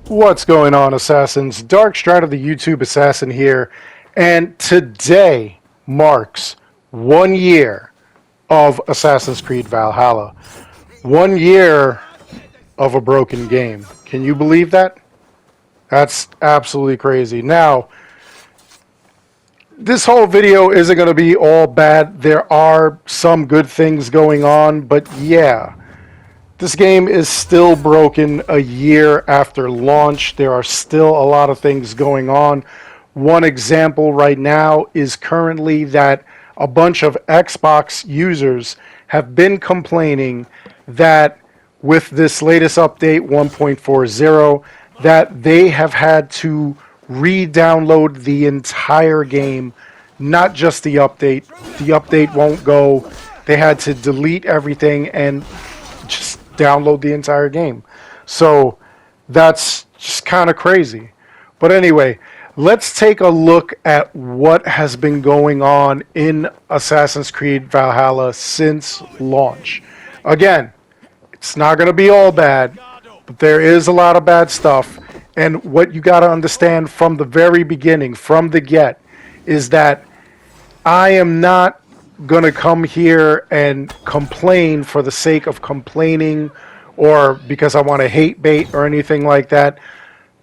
What's going on, Assassins? Dark Stride of the YouTube Assassin here, and today marks 1 year of Assassin's Creed Valhalla. 1 year of a broken game. Can you believe that? That's absolutely crazy. Now, this whole video isn't going to be all bad. There are some good things going on, but yeah. This game is still broken a year after launch. There are still a lot of things going on. One example right now is currently that a bunch of Xbox users have been complaining that with this latest update 1.40 that they have had to re-download the entire game, not just the update. The update won't go. They had to delete everything and just download the entire game. So that's just kind of crazy. But anyway, let's take a look at what has been going on in Assassin's Creed Valhalla since launch. Again, it's not going to be all bad, but there is a lot of bad stuff. And what you got to understand from the very beginning, from the get, is that I am not going to come here and complain for the sake of complaining or because I want to hate bait or anything like that.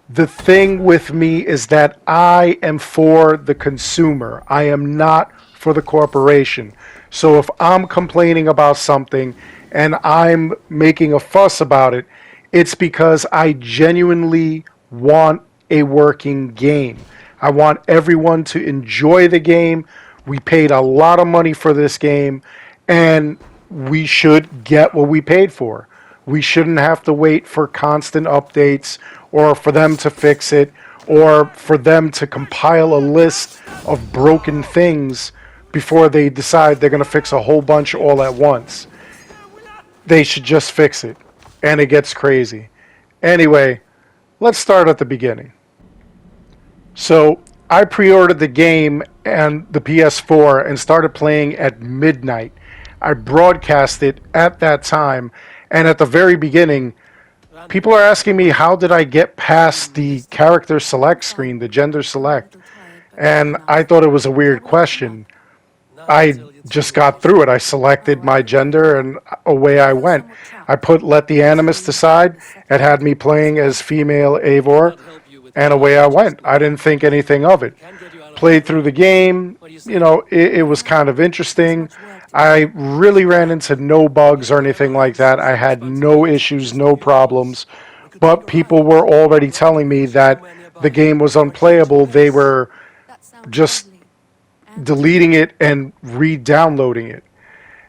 The thing with me is that I am for the consumer. I am not for the corporation. So if I'm complaining about something and I'm making a fuss about it, it's because I genuinely want a working game. I want everyone to enjoy the game. We paid a lot of money for this game, and we should get what we paid for. We shouldn't have to wait for constant updates or for them to fix it or for them to compile a list of broken things before they decide they're going to fix a whole bunch all at once. They should just fix it, and it gets crazy. Anyway, let's start at the beginning. So I pre-ordered the game and the PS4 and started playing at midnight. I broadcast it at that time, and at the very beginning, people are asking me how did I get past the character select screen, the gender select, and I thought it was a weird question. I just got through it. I selected my gender and away I went. I put let the animus aside. It had me playing as female Eivor, and away I went. I didn't think anything of it. Played through the game. You know, it was kind of interesting. I really ran into no bugs or anything like that. I had no issues, no problems. But people were already telling me that the game was unplayable. They were just deleting it and re-downloading it.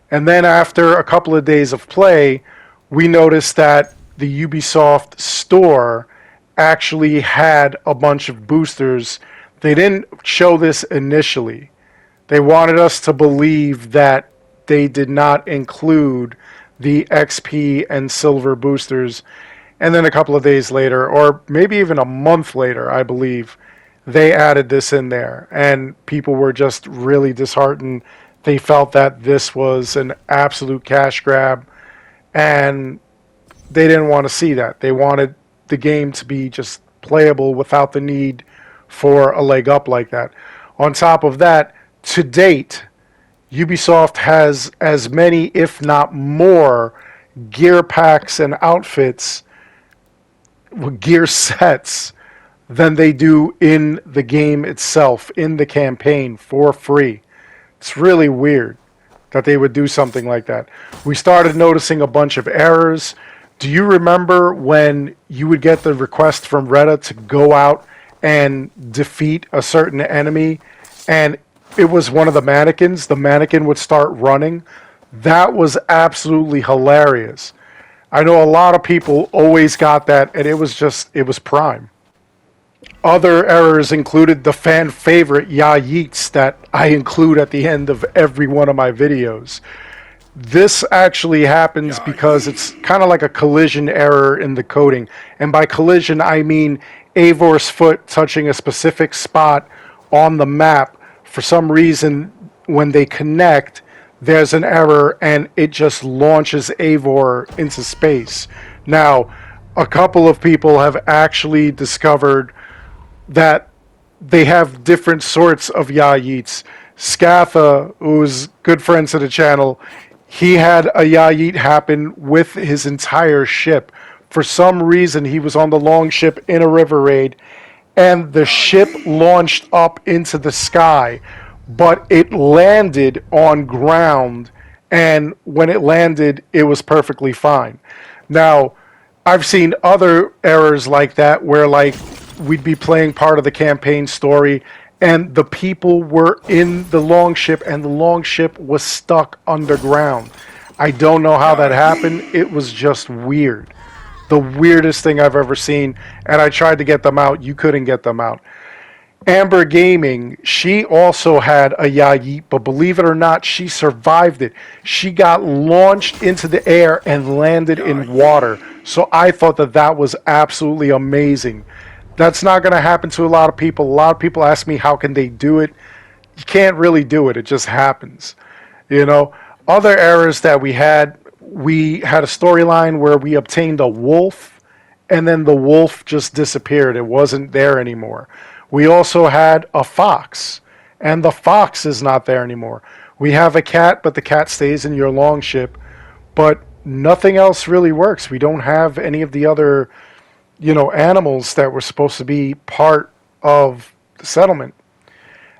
And then after a couple of days of play, we noticed that the Ubisoft store actually had a bunch of boosters. They didn't show this initially. They wanted us to believe that they did not include the XP and silver boosters. And then a couple of days later, or maybe even a month later, I believe, they added this in there. And people were just really disheartened. They felt that this was an absolute cash grab. And they didn't want to see that. They wanted the game to be just playable without the need for a leg up like that. On top of that, to date, Ubisoft has as many, if not more, gear packs and outfits, gear sets, than they do in the game itself, in the campaign, for free. It's really weird that they would do something like that. We started noticing a bunch of errors. Do you remember when you would get the request from Retta to go out and defeat a certain enemy, and it was one of the mannequins? The mannequin would start running. That was absolutely hilarious. I know a lot of people always got that, and it was prime. Other errors included the fan favorite Ya Yeets that I include at the end of every one of my videos. This actually happens because it's kind of like a collision error in the coding. And by collision, I mean Eivor's foot touching a specific spot on the map. For some reason, when they connect, there's an error and it just launches Eivor into space. Now, a couple of people have actually discovered that they have different sorts of Yayites. Scatha, who's good friends to the channel, he had a Yayit happen with his entire ship. For some reason, he was on the long ship in a river raid, and the ship launched up into the sky, but it landed on ground, and when it landed, it was perfectly fine. Now, I've seen other errors like that where, like, we'd be playing part of the campaign story and the people were in the longship and the longship was stuck underground. I don't know how that happened. It was just weird. The weirdest thing I've ever seen. And I tried to get them out. You couldn't get them out. Amber Gaming, she also had a Yayit, but believe it or not, she survived it. She got launched into the air and landed in water. So I thought that that was absolutely amazing. That's not going to happen to a lot of people. A lot of people ask me, how can they do it? You can't really do it. It just happens. You know, other errors that we had a storyline where we obtained a wolf, and then the wolf just disappeared. It wasn't there anymore. We also had a fox, and the fox is not there anymore. We have a cat, but the cat stays in your longship, but nothing else really works. We don't have any of the other, animals that were supposed to be part of the settlement.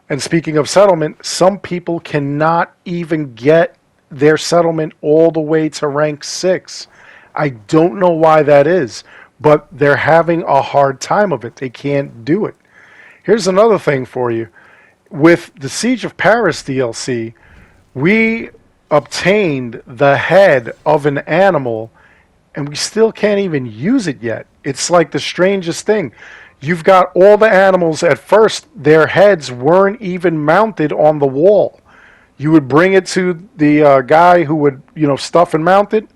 And speaking of settlement, some people cannot even get their settlement all the way to rank 6. I don't know why that is, but they're having a hard time of it. They can't do it. Here's another thing for you. With the Siege of Paris DLC, we obtained the head of an animal, and we still can't even use it yet. It's like the strangest thing. You've got all the animals. At first, their heads weren't even mounted on the wall. You would bring it to the guy who would, stuff and mount it,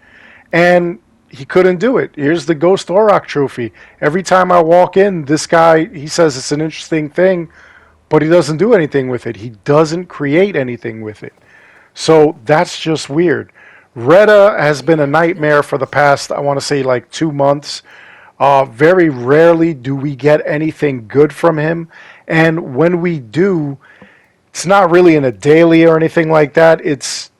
and he couldn't do it. Here's the Ghost Auroch trophy. Every time I walk in, this guy, he says it's an interesting thing, but he doesn't do anything with it. He doesn't create anything with it. So that's just weird. Retta has been a nightmare for the past, I want to say, like 2 months. Very rarely do we get anything good from him. And when we do, it's not really in a daily or anything like that. It's,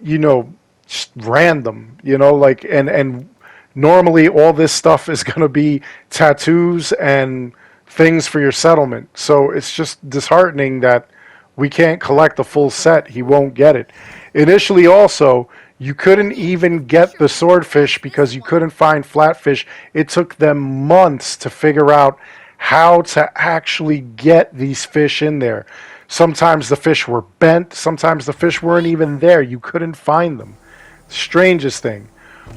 just random, and normally all this stuff is going to be tattoos and things for your settlement. So it's just disheartening that we can't collect the full set. He won't get it. Initially also, you couldn't even get the swordfish because you couldn't find flatfish. It took them months to figure out how to actually get these fish in there. Sometimes the fish were bent. Sometimes the fish weren't even there. You couldn't find them. Strangest thing.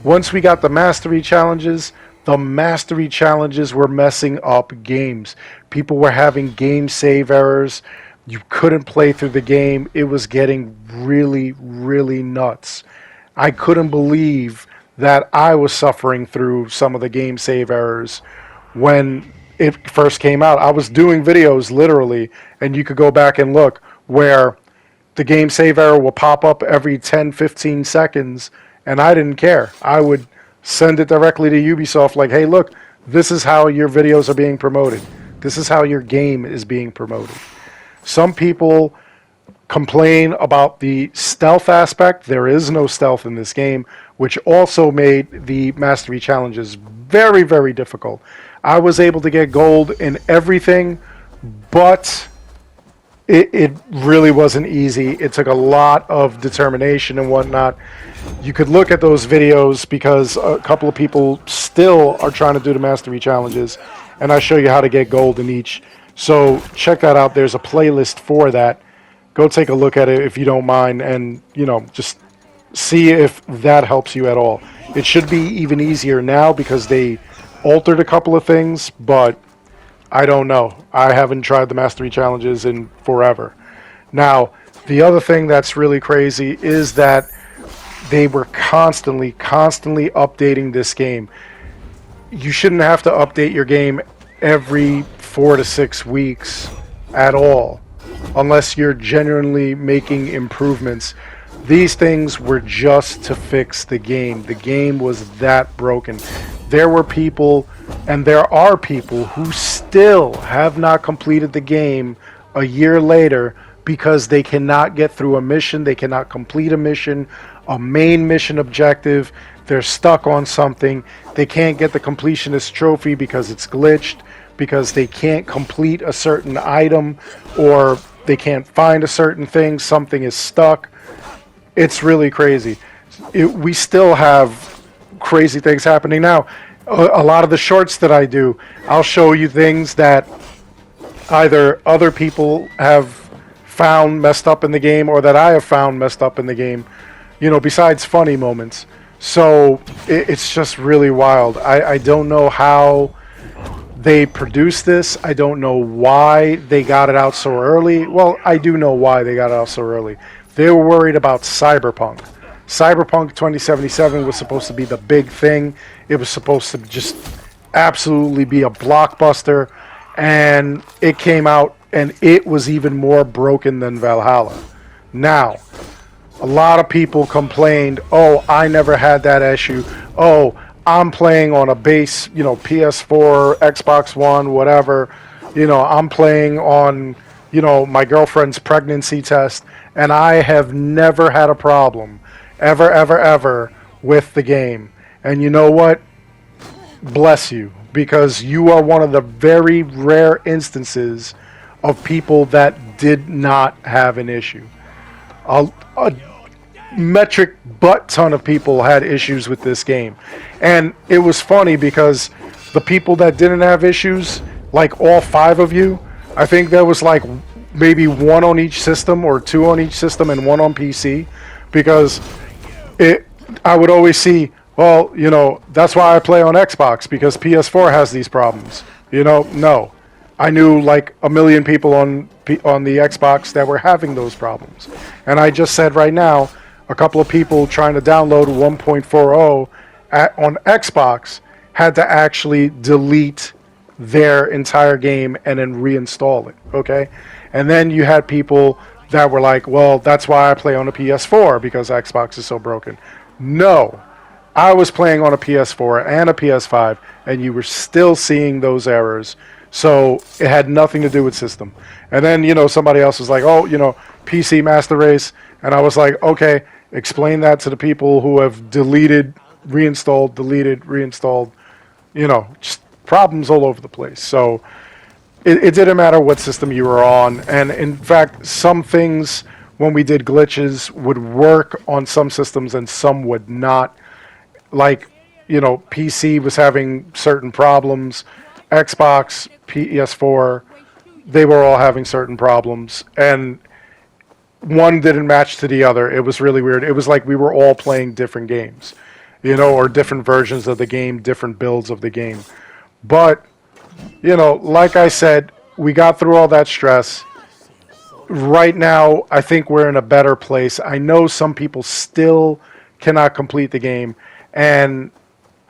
Once we got the mastery challenges were messing up games. People were having game save errors. You couldn't play through the game. It was getting really, really nuts. I couldn't believe that I was suffering through some of the game save errors when it first came out. I was doing videos literally, and you could go back and look, where the game save error will pop up every 10, 15 seconds, and I didn't care. I would send it directly to Ubisoft like, hey, look, this is how your videos are being promoted. This is how your game is being promoted. Some people complain about the stealth aspect. There is no stealth in this game, which also made the mastery challenges very, very difficult. I was able to get gold in everything, but it really wasn't easy. It took a lot of determination and whatnot. You could look at those videos because a couple of people still are trying to do the mastery challenges, and I show you how to get gold in each. So check that out. There's a playlist for that. Go take a look at it if you don't mind, and just see if that helps you at all. It should be even easier now because they altered a couple of things, but I don't know. I haven't tried the mastery challenges in forever. Now, the other thing that's really crazy is that they were constantly updating this game. You shouldn't have to update your game every 4 to 6 weeks at all, unless you're genuinely making improvements. These things were just to fix the game. The game was that broken. There were people, and there are people, who still have not completed the game a year later because they cannot get through a mission, they cannot complete a main mission objective, they're stuck on something, they can't get the completionist trophy because it's glitched, because they can't complete a certain item, or they can't find a certain thing, something is stuck. It's really crazy. We still have crazy things happening now. A lot of the shorts that I do, I'll show you things that either other people have found messed up in the game or that I have found messed up in the game, besides funny moments. So it's just really wild. I don't know how they produced this. I don't know why they got it out so early. Well, I do know why they got it out so early. They were worried about Cyberpunk. Cyberpunk 2077 was supposed to be the big thing. It was supposed to just absolutely be a blockbuster. And it came out and it was even more broken than Valhalla. Now, a lot of people complained, oh, I never had that issue. Oh, I'm playing on a base, PS4, Xbox One, whatever. I'm playing on, my girlfriend's pregnancy test, and I have never had a problem, ever, ever, ever, with the game. And you know what? Bless you, because you are one of the very rare instances of people that did not have an issue. A metric butt ton of people had issues with this game. And it was funny because the people that didn't have issues, like all 5 of you, I think there was like maybe 1 on each system or 2 on each system and 1 on PC, because I would always see, well, that's why I play on Xbox, because PS4 has these problems. No. I knew like a million people on the Xbox that were having those problems. And I just said right now, a couple of people trying to download 1.40 on Xbox had to actually delete their entire game and then reinstall it, okay? And then you had people that were like, well, that's why I play on a PS4, because Xbox is so broken. No. I was playing on a PS4 and a PS5, and you were still seeing those errors. So it had nothing to do with system. And then, somebody else was like, oh, PC Master Race. And I was like, okay, explain that to the people who have deleted, reinstalled, just problems all over the place. So it didn't matter what system you were on. And in fact, some things when we did glitches would work on some systems and some would not. Like, PC was having certain problems. Xbox, PS4, they were all having certain problems. And one didn't match to the other. It was really weird. It was like we were all playing different games, or different versions of the game, different builds of the game. But, like I said, we got through all that stress. Right now, I think we're in a better place. I know some people still cannot complete the game. And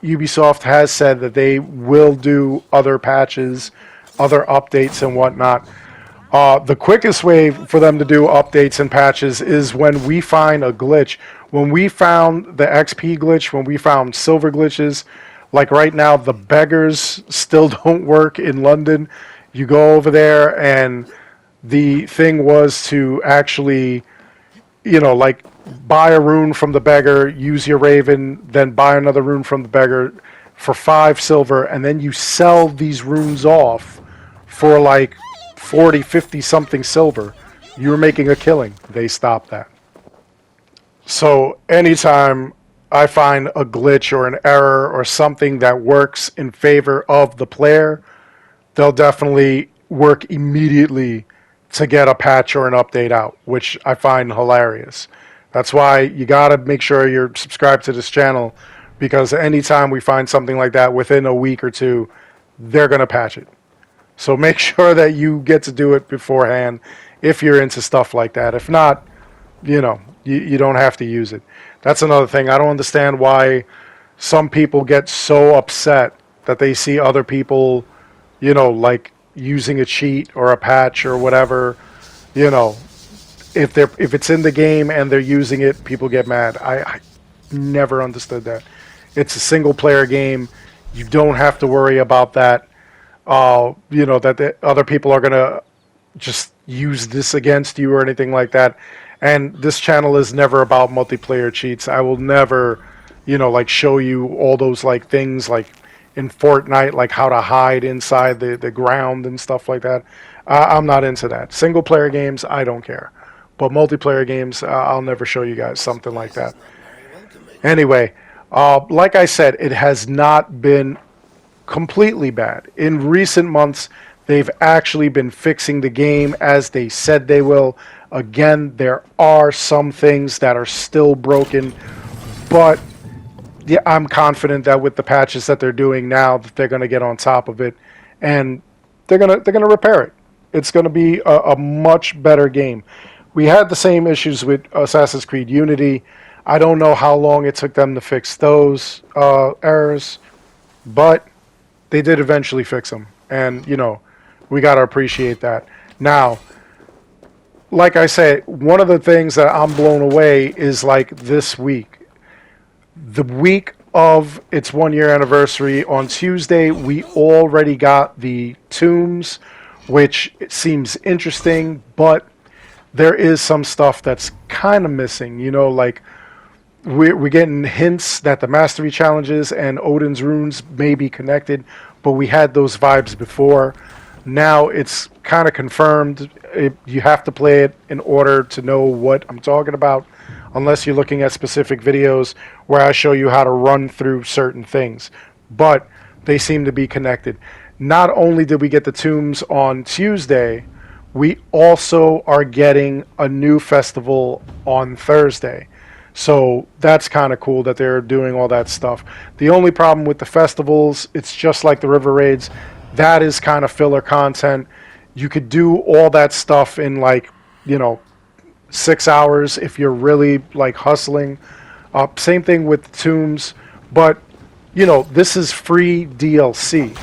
Ubisoft has said that they will do other patches, other updates and whatnot. The quickest way for them to do updates and patches is when we find a glitch. When we found the XP glitch, when we found silver glitches, like right now the beggars still don't work in London. You go over there and the thing was to actually, like buy a rune from the beggar, use your raven, then buy another rune from the beggar for 5 silver, and then you sell these runes off for like 40, 50 something silver. You're making a killing. They stopped that. So anytime I find a glitch or an error or something that works in favor of the player, they'll definitely work immediately to get a patch or an update out, which I find hilarious. That's why you got to make sure you're subscribed to this channel, because anytime we find something like that within a week or 2, they're going to patch it. So make sure that you get to do it beforehand if you're into stuff like that. If not, you don't have to use it. That's another thing. I don't understand why some people get so upset that they see other people, like using a cheat or a patch or whatever, if it's in the game and they're using it, people get mad. I never understood that. It's a single player game. You don't have to worry about that. That the other people are gonna just use this against you or anything like that. And this channel is never about multiplayer cheats. I will never, like show you all those like things like in Fortnite, like how to hide inside the ground and stuff like that. I'm not into that. Single player games, I don't care. But multiplayer games, I'll never show you guys something like that. Anyway, like I said, it has not been completely bad. In recent months, they've actually been fixing the game as they said they will. Again, there are some things that are still broken, but yeah, I'm confident that with the patches that they're doing now, that they're going to get on top of it, and they're gonna repair it. It's going to be a much better game. We had the same issues with Assassin's Creed Unity. I don't know how long it took them to fix those errors, but they did eventually fix them, and we got to appreciate that. Now, like I said, one of the things that I'm blown away is like this week. The week of its 1 year anniversary on Tuesday, we already got the tombs, which it seems interesting, but there is some stuff that's kind of missing. Like we're getting hints that the mastery challenges and Odin's runes may be connected, but we had those vibes before. Now it's kind of confirmed. You have to play it in order to know what I'm talking about, unless you're looking at specific videos where I show you how to run through certain things. But they seem to be connected. Not only did we get the tombs on Tuesday, we also are getting a new festival on Thursday. So that's kind of cool that they're doing all that stuff. The only problem with the festivals, it's just like the river raids. That is kind of filler content. You could do all that stuff in 6 hours if you're really like hustling. Same thing with the tombs, but this is free DLC.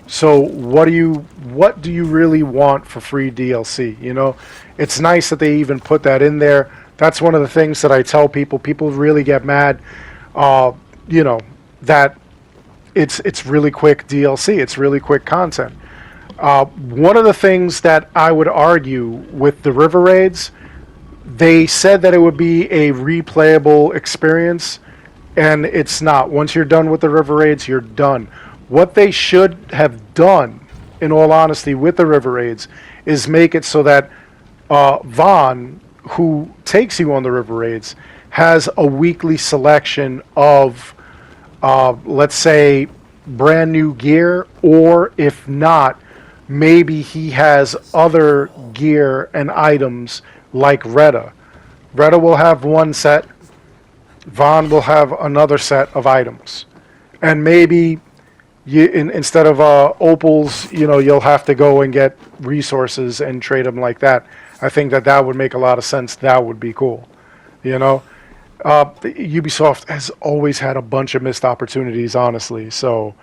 So what do you really want for free DLC? It's nice that they even put that in there. That's one of the things that I tell people. People really get mad, that it's really quick DLC. It's really quick content. One of the things that I would argue with the river raids, they said that it would be a replayable experience, and it's not. Once you're done with the river raids, you're done. What they should have done, in all honesty, with the river raids, is make it so that Vaughn, who takes you on the river raids, has a weekly selection of, let's say, brand new gear, or if not, maybe he has other gear and items like Retta. Retta will have one set, Vaughn will have another set of items. And maybe instead of opals, you'll have to go and get resources and trade them like that. I think that would make a lot of sense. That would be cool. Ubisoft has always had a bunch of missed opportunities, honestly. So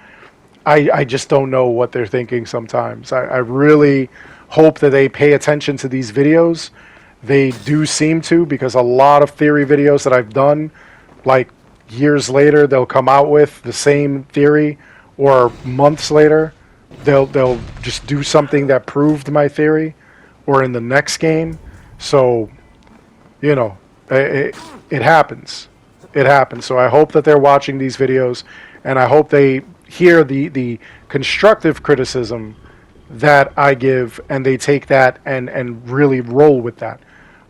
I just don't know what they're thinking sometimes. I really hope that they pay attention to these videos. They do seem to, because a lot of theory videos that I've done, like years later, they'll come out with the same theory, or months later, they'll just do something that proved my theory, or in the next game. So, it happens. It happens. So I hope that they're watching these videos, and I hope they hear the constructive criticism that I give, and they take that and really roll with that,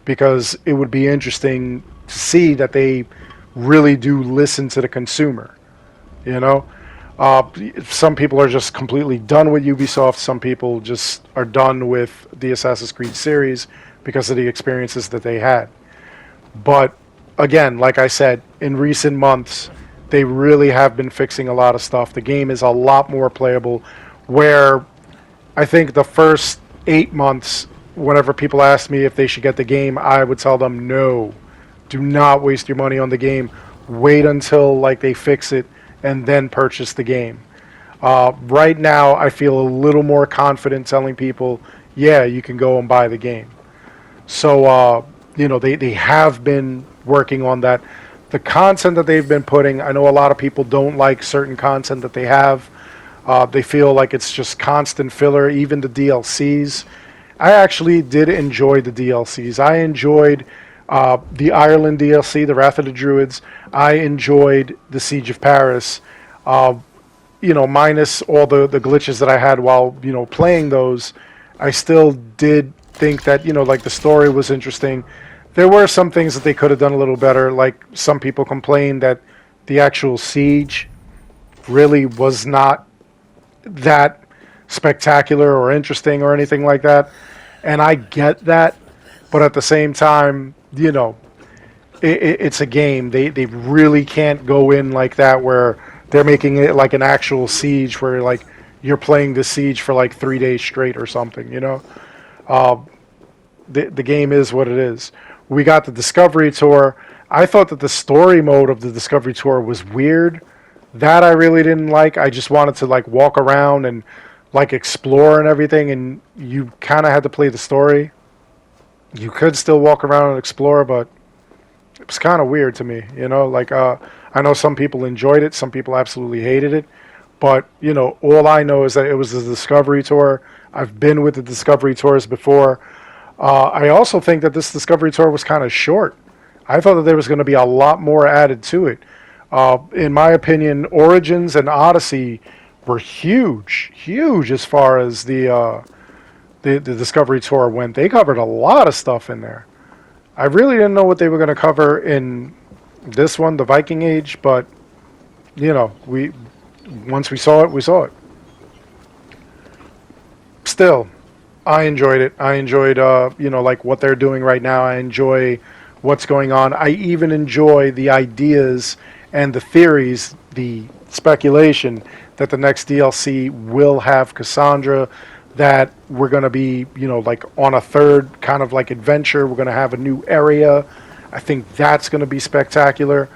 because it would be interesting to see that they really do listen to the consumer. Some people are just completely done with Ubisoft. Some people just are done with the Assassin's Creed series because of the experiences that they had. But again, like I said, in recent months, they really have been fixing a lot of stuff. The game is a lot more playable, where I think the first 8 months, whenever people asked me if they should get the game, I would tell them no. Do not waste your money on the game. Wait until they fix it and then purchase the game. Right now, I feel a little more confident telling people, yeah, you can go and buy the game. So they have been working on that. The content that they've been putting, I know a lot of people don't like certain content that they have. They feel like it's just constant filler, even the DLCs. I actually did enjoy the DLCs. I enjoyed the Ireland DLC, the Wrath of the Druids. I enjoyed the Siege of Paris. Uh, minus all the glitches that I had while playing those, I still did think that like the story was interesting. There were some things that they could have done a little better. Like some people complained that the actual siege really was not that spectacular or interesting or anything like that. And I get that, but at the same time, it's a game. They really can't go in like that where they're making it like an actual siege where like you're playing the siege for like 3 days straight or something. Uh, the game is what it is. We got the Discovery Tour. I thought that the story mode of the Discovery Tour was weird. That I really didn't like. I just wanted to like walk around and like explore and everything, and you kind of had to play the story. You could still walk around and explore, but it was kind of weird to me. Like I know some people enjoyed it, some people absolutely hated it, but all I know is that it was the Discovery Tour. I've been with the Discovery Tours before. I also think that this Discovery Tour was kind of short. I thought that there was going to be a lot more added to it. In my opinion, Origins and Odyssey were huge, huge as far as the Discovery Tour went. They covered a lot of stuff in there. I really didn't know what they were going to cover in this one, the Viking Age, but we once we saw it, we saw it. Still, I enjoyed it. I enjoyed, like what they're doing right now. I enjoy what's going on. I even enjoy the ideas and the theories, the speculation that the next DLC will have Cassandra, that we're going to be, like on a third kind of like adventure. We're going to have a new area. I think that's going to be spectacular.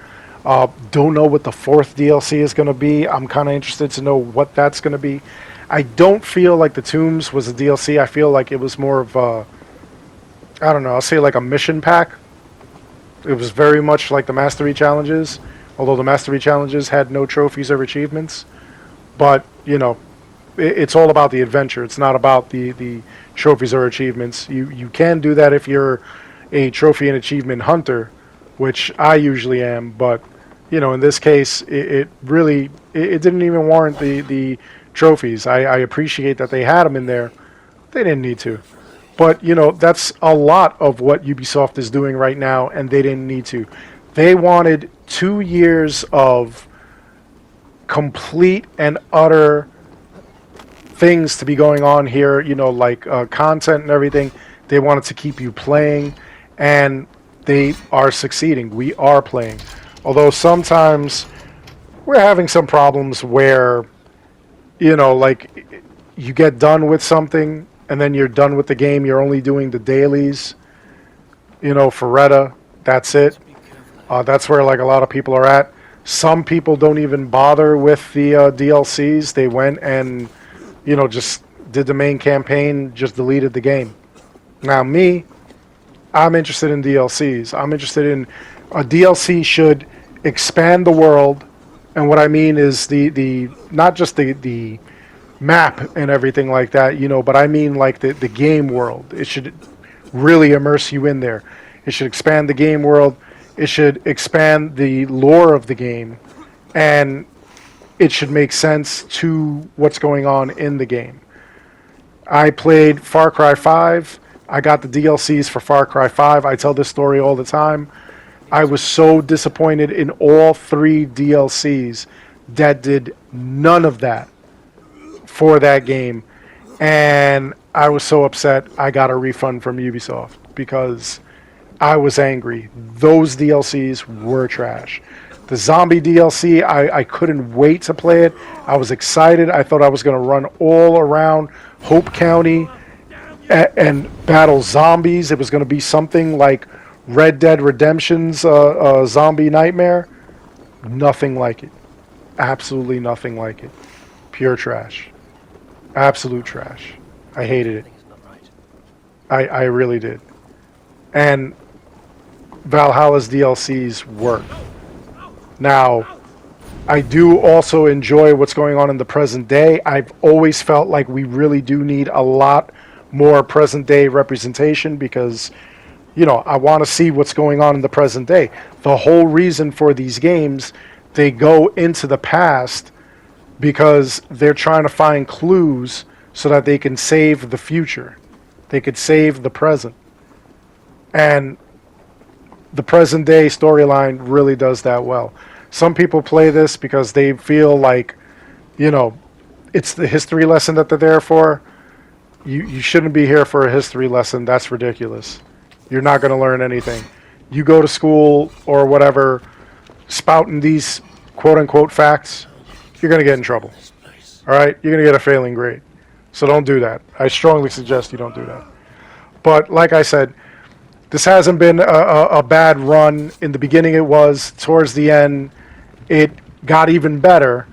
Don't know what the fourth DLC is going to be. I'm kind of interested to know what that's going to be. I don't feel like the Tombs was a DLC. I feel like it was more of a, I don't know, I'll say like a mission pack. It was very much like the Mastery Challenges, although the Mastery Challenges had no trophies or achievements. But, it's all about the adventure. It's not about the trophies or achievements. You can do that if you're a trophy and achievement hunter, which I usually am, but, in this case, it really, it didn't even warrant the trophies. I appreciate that they had them in there. They didn't need to. But, that's a lot of what Ubisoft is doing right now, and they didn't need to. They wanted 2 years of complete and utter things to be going on here, like content and everything. They wanted to keep you playing, and they are succeeding. We are playing. Although sometimes we're having some problems where, like you get done with something and then you're done with the game. You're only doing the dailies, for Retta. That's it. That's where like a lot of people are at. Some people don't even bother with the DLCs. They went and, just did the main campaign, just deleted the game. Now me, I'm interested in DLCs. I'm interested in a DLC should expand the world, and what I mean is the not just the map and everything like that, but I mean like the game world. It should really immerse you in there. It should expand the game world. It should expand the lore of the game, and it should make sense to what's going on in the game. I played Far Cry 5. I got the DLCs for Far Cry 5. I tell this story all the time. I was so disappointed in all 3 DLCs that did none of that for that game. And I was so upset I got a refund from Ubisoft because I was angry. Those DLCs were trash. The zombie DLC, I couldn't wait to play it. I was excited. I thought I was going to run all around Hope County and battle zombies. It was going to be something like Red Dead Redemption's Zombie Nightmare. Nothing like it. Absolutely nothing like it. Pure trash. Absolute trash. I hated it. I really did. And Valhalla's DLCs work. Now, I do also enjoy what's going on in the present day. I've always felt like we really do need a lot more present day representation because, I want to see what's going on in the present day. The whole reason for these games, they go into the past because they're trying to find clues so that they can save the future. They could save the present. And the present day storyline really does that well. Some people play this because they feel like, it's the history lesson that they're there for. You shouldn't be here for a history lesson. That's ridiculous. You're not going to learn anything. You go to school or whatever, spouting these quote-unquote facts, you're going to get in trouble. All right? You're going to get a failing grade. So don't do that. I strongly suggest you don't do that. But like I said, this hasn't been a bad run. In the beginning it was. Towards the end, it got even better.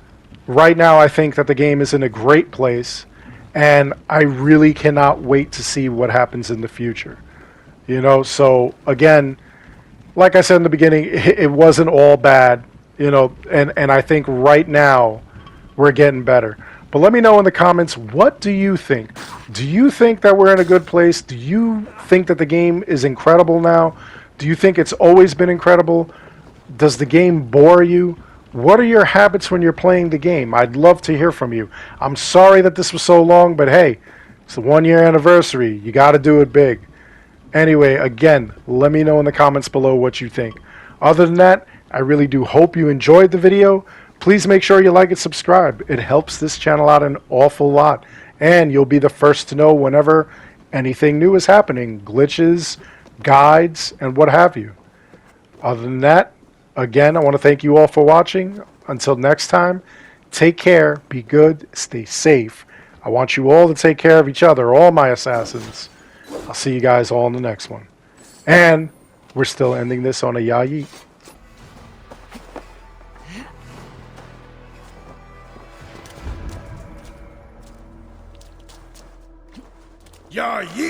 Right now I think that the game is in a great place. And I really cannot wait to see what happens in the future. So again, like I said in the beginning, it wasn't all bad, and I think right now we're getting better. But let me know in the comments, what do you think? Do you think that we're in a good place? Do you think that the game is incredible now? Do you think it's always been incredible? Does the game bore you? What are your habits when you're playing the game? I'd love to hear from you. I'm sorry that this was so long, but hey, it's the 1-year anniversary. You got to do it big. Anyway, again, let me know in the comments below what you think. Other than that, I really do hope you enjoyed the video. Please make sure you like and subscribe. It helps this channel out an awful lot. And you'll be the first to know whenever anything new is happening. Glitches, guides, and what have you. Other than that, again, I want to thank you all for watching. Until next time, take care, be good, stay safe. I want you all to take care of each other, all my assassins. I'll see you guys all in the next one. And we're still ending this on a ya yeet. Ya yeet!